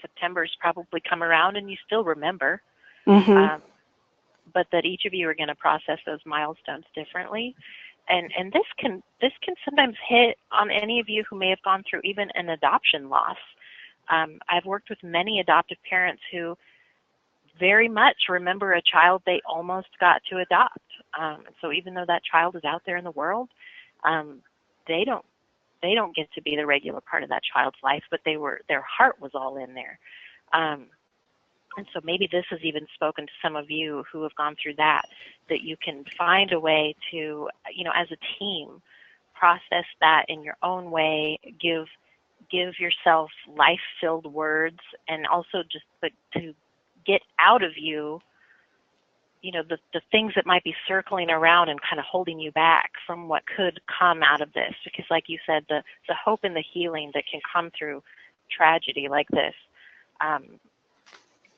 September's probably come around and you still remember. Mm-hmm. But that each of you are going to process those milestones differently. And this can sometimes hit on any of you who may have gone through even an adoption loss. I've worked with many adoptive parents who very much remember a child they almost got to adopt. So even though that child is out there in the world, they don't get to be the regular part of that child's life, but their heart was all in there. And so maybe this has even spoken to some of you who have gone through that you can find a way to, you know, as a team, process that in your own way, give yourself life-filled words, and also just to get out of you, you know, the things that might be circling around and kind of holding you back from what could come out of this. Because like you said, the hope and the healing that can come through tragedy like this,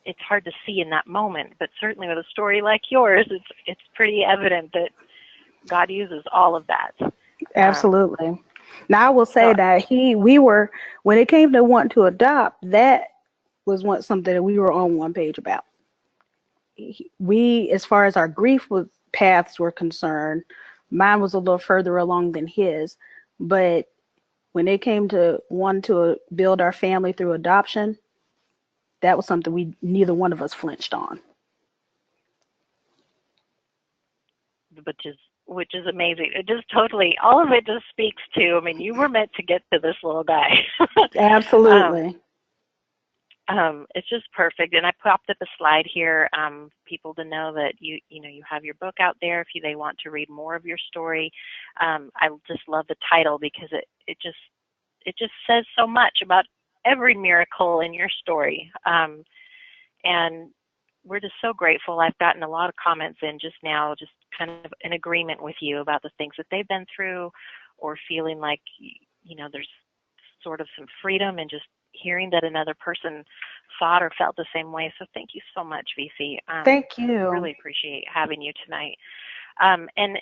it's hard to see in that moment, but certainly with a story like yours, it's pretty evident that God uses all of that. Absolutely. Now I will say So, that we were, when it came to wanting to adopt, that was something that we were on one page about. We, as far as our paths were concerned, mine was a little further along than his, but when it came to wanting to build our family through adoption, that was something neither one of us flinched on. which is amazing. It just totally, all of it just speaks to, I mean, you were meant to get to this little guy. Absolutely. It's just perfect. And I popped up a slide here, people to know that you have your book out there if they want to read more of your story. I just love the title because it just says so much about every miracle in your story. And we're just so grateful. I've gotten a lot of comments in just now, just kind of in agreement with you about the things that they've been through, or feeling like, there's sort of some freedom in just hearing that another person thought or felt the same way. So thank you so much, VeeSee. Thank you. Really appreciate having you tonight. And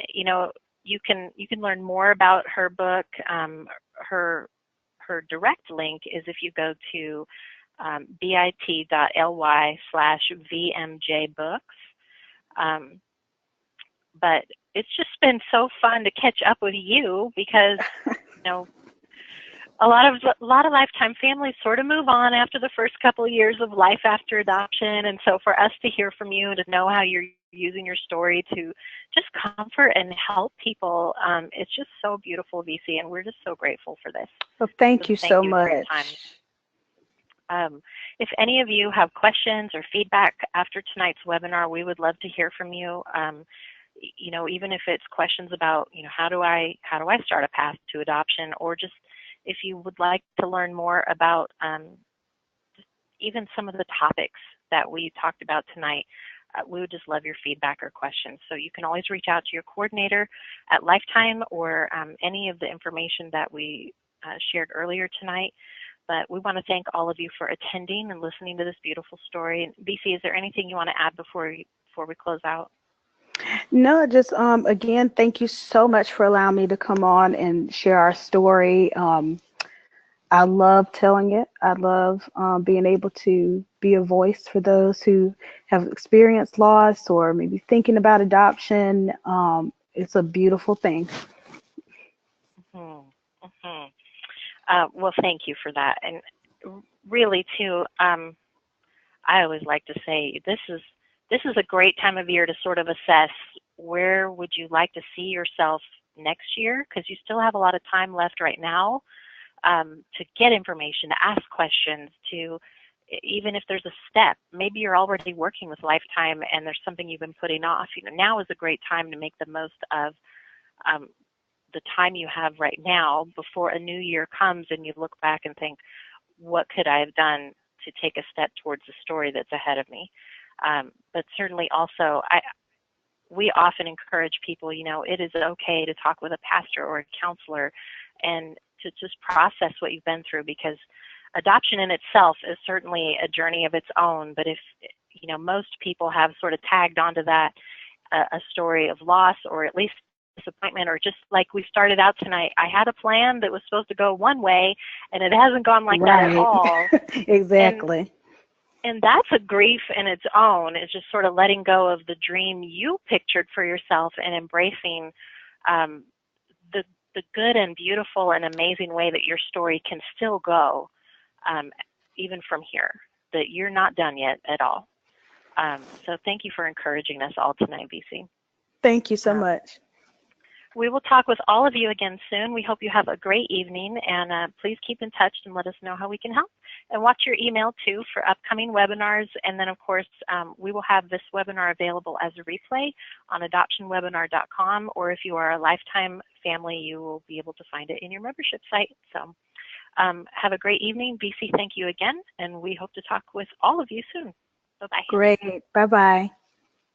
you can learn more about her book. Her direct link is if you go to bit.ly/VMJbooks. But it's just been so fun to catch up with you because, a lot of lifetime families sort of move on after the first couple of years of life after adoption. And so for us to hear from you, to know how you're using your story to just comfort and help people, it's just so beautiful, VeeSee, and we're just so grateful for this. Well, thank you so much. For your time. If any of you have questions or feedback after tonight's webinar, we would love to hear from you. Even if it's questions about, how do I start a path to adoption, or just if you would like to learn more about even some of the topics that we talked about tonight, we would just love your feedback or questions. So you can always reach out to your coordinator at Lifetime, or any of the information that we shared earlier tonight. But we want to thank all of you for attending and listening to this beautiful story. And VeeSee, is there anything you want to add before we close out? No, just again, thank you so much for allowing me to come on and share our story. I love telling it. I love being able to be a voice for those who have experienced loss or maybe thinking about adoption. It's a beautiful thing. Mm-hmm. Mm-hmm. Well, thank you for that. And really, too, I always like to say this is a great time of year to sort of assess where would you like to see yourself next year, because you still have a lot of time left right now to get information, to ask questions, to even if there's a step, maybe you're already working with Lifetime and there's something you've been putting off. Now is a great time to make the most of the time you have right now before a new year comes and you look back and think, what could I have done to take a step towards the story that's ahead of me? But certainly also, we often encourage people, it is okay to talk with a pastor or a counselor and to just process what you've been through, because adoption in itself is certainly a journey of its own. But if, most people have sort of tagged onto that a story of loss, or at least disappointment, or just like we started out tonight, I had a plan that was supposed to go one way and it hasn't gone like that at all. Exactly. And that's a grief in its own, is just sort of letting go of the dream you pictured for yourself and embracing the good and beautiful and amazing way that your story can still go, even from here, that you're not done yet at all. So thank you for encouraging us all tonight, VeeSee. Thank you so much. We will talk with all of you again soon. We hope you have a great evening, and please keep in touch and let us know how we can help. And watch your email, too, for upcoming webinars. And then, of course, we will have this webinar available as a replay on adoptionwebinar.com, or if you are a Lifetime family, you will be able to find it in your membership site. So have a great evening. VeeSee, thank you again, and we hope to talk with all of you soon. Bye-bye. Great. Bye-bye.